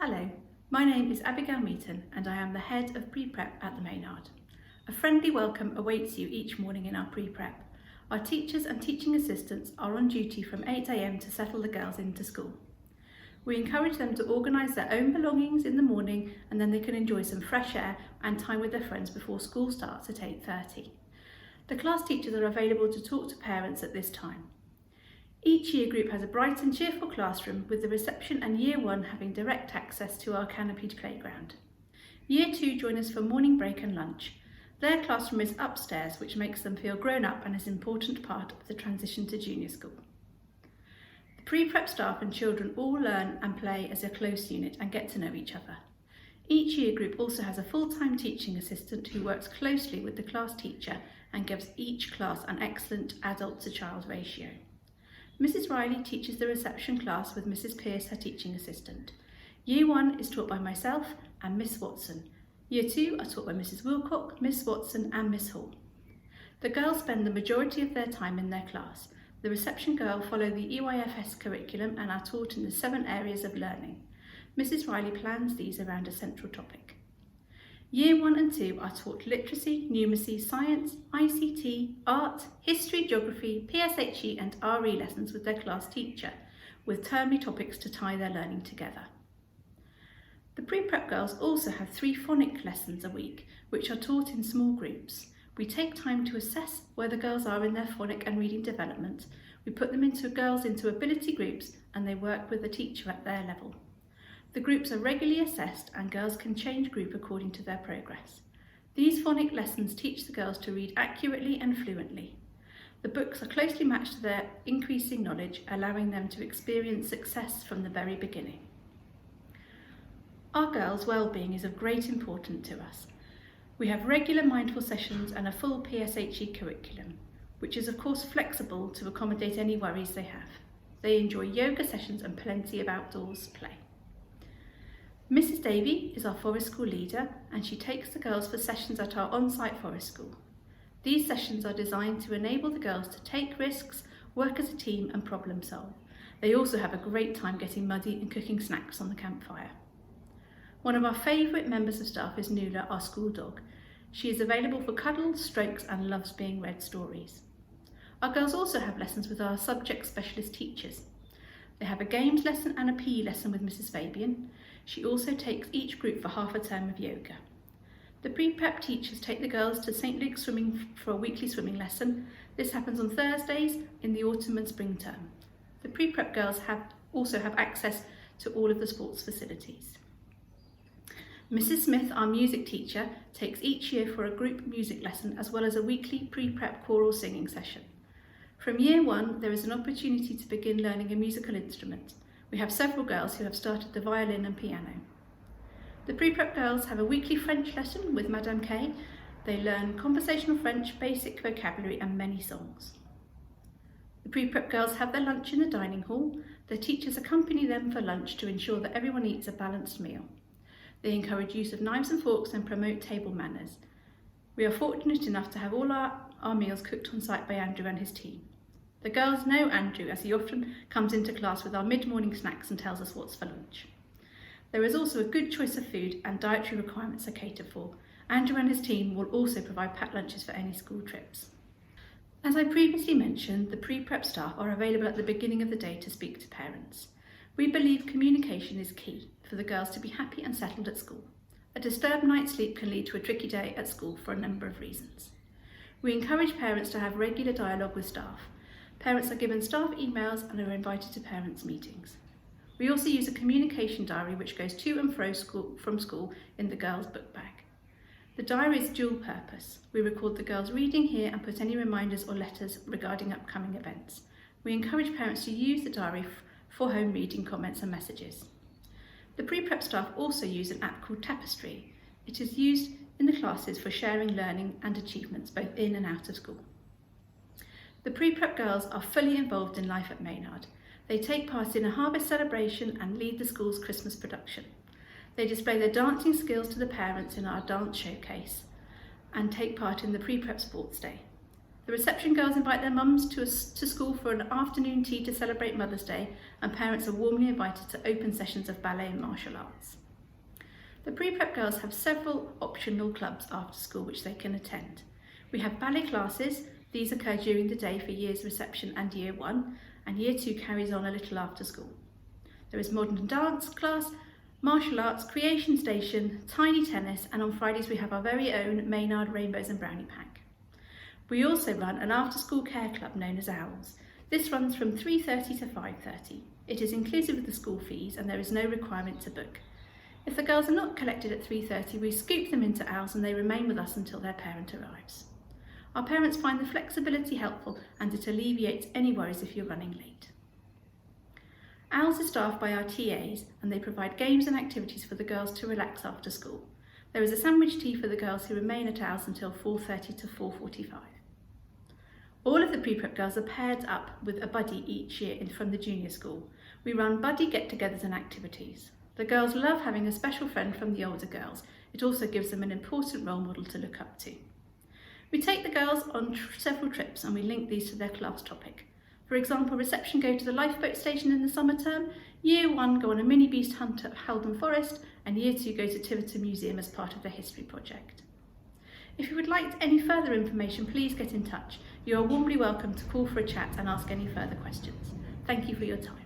Hello, my name is Abigail Meaton and I am the Head of Pre-Prep at the Maynard. A friendly welcome awaits you each morning in our pre-prep. Our teachers and teaching assistants are on duty from 8 AM to settle the girls into school. We encourage them to organise their own belongings in the morning and then they can enjoy some fresh air and time with their friends before school starts at 8:30. The class teachers are available to talk to parents at this time. Each year group has a bright and cheerful classroom with the reception and Year 1 having direct access to our canopied playground. Year 2 join us for morning break and lunch. Their classroom is upstairs, which makes them feel grown up and is an important part of the transition to junior school. The pre-prep staff and children all learn and play as a close unit and get to know each other. Each year group also has a full-time teaching assistant who works closely with the class teacher and gives each class an excellent adult-to-child ratio. Mrs. Riley teaches the reception class with Mrs. Pearce, her teaching assistant. Year 1 is taught by myself and Miss Watson. Year 2 are taught by Mrs. Wilcock, Miss Watson and Miss Hall. The girls spend the majority of their time in their class. The reception girls follow the EYFS curriculum and are taught in the 7 areas of learning. Mrs. Riley plans these around a central topic. Year 1 and 2 are taught literacy, numeracy, science, ICT, art, history, geography, PSHE and RE lessons with their class teacher, with termly topics to tie their learning together. The pre-prep girls also have 3 phonic lessons a week, which are taught in small groups. We take time to assess where the girls are in their phonic and reading development. We put them into ability groups and they work with the teacher at their level. The groups are regularly assessed and girls can change group according to their progress. These phonic lessons teach the girls to read accurately and fluently. The books are closely matched to their increasing knowledge, allowing them to experience success from the very beginning. Our girls' well-being is of great importance to us. We have regular mindful sessions and a full PSHE curriculum, which is of course flexible to accommodate any worries they have. They enjoy yoga sessions and plenty of outdoors play. Mrs. Davey is our forest school leader and she takes the girls for sessions at our on-site forest school. These sessions are designed to enable the girls to take risks, work as a team and problem solve. They also have a great time getting muddy and cooking snacks on the campfire. One of our favourite members of staff is Nula, our school dog. She is available for cuddles, strokes and loves being read stories. Our girls also have lessons with our subject specialist teachers. They have a games lesson and a PE lesson with Mrs. Fabian. She also takes each group for half a term of yoga. The pre-prep teachers take the girls to St. Luke's swimming for a weekly swimming lesson. This happens on Thursdays in the autumn and spring term. The pre-prep girls also have access to all of the sports facilities. Mrs. Smith, our music teacher, takes each year for a group music lesson as well as a weekly pre-prep choral singing session. From Year 1, there is an opportunity to begin learning a musical instrument. We have several girls who have started the violin and piano. The pre-prep girls have a weekly French lesson with Madame K. They learn conversational French, basic vocabulary and many songs. The pre-prep girls have their lunch in the dining hall. Their teachers accompany them for lunch to ensure that everyone eats a balanced meal. They encourage use of knives and forks and promote table manners. We are fortunate enough to have all our meals cooked on site by Andrew and his team. The girls know Andrew as he often comes into class with our mid-morning snacks and tells us what's for lunch. There is also a good choice of food and dietary requirements are catered for. Andrew and his team will also provide packed lunches for any school trips. As I previously mentioned, the pre-prep staff are available at the beginning of the day to speak to parents. We believe communication is key for the girls to be happy and settled at school. A disturbed night's sleep can lead to a tricky day at school for a number of reasons. We encourage parents to have regular dialogue with staff. Parents are given staff emails and are invited to parents' meetings. We also use a communication diary which goes to and from school in the girls' book bag. The diary is dual purpose. We record the girls reading here and put any reminders or letters regarding upcoming events. We encourage parents to use the diary for home reading comments and messages. The pre-prep staff also use an app called Tapestry. It is used in the classes for sharing learning and achievements both in and out of school. The pre-prep girls are fully involved in life at Maynard. They take part in a harvest celebration and lead the school's Christmas production. They display their dancing skills to the parents in our dance showcase and take part in the pre-prep sports day. The reception girls invite their mums to school for an afternoon tea to celebrate Mother's Day, and parents are warmly invited to open sessions of ballet and martial arts. The pre-prep girls have several optional clubs after school which they can attend. We have ballet classes. These occur during the day for years reception and year 1, and year 2 carries on a little after school. There is modern dance class, martial arts, creation station, tiny tennis, and on Fridays we have our very own Maynard Rainbows and Brownie Pack. We also run an after-school care club known as Owls. This runs from 3:30 to 5:30. It is inclusive of the school fees and there is no requirement to book. If the girls are not collected at 3:30, we scoop them into Owls and they remain with us until their parent arrives. Our parents find the flexibility helpful and it alleviates any worries if you're running late. Owls is staffed by our TAs and they provide games and activities for the girls to relax after school. There is a sandwich tea for the girls who remain at Owls until 4:30 to 4:45. All of the pre-prep girls are paired up with a buddy each year from the junior school. We run buddy get-togethers and activities. The girls love having a special friend from the older girls. It also gives them an important role model to look up to. We take the girls on several trips and we link these to their class topic. For example, reception go to the lifeboat station in the summer term, year 1 go on a mini beast hunt at Haldon Forest, and year 2 go to Tiverton Museum as part of the history project. If you would like any further information, please get in touch. You are warmly welcome to call for a chat and ask any further questions. Thank you for your time.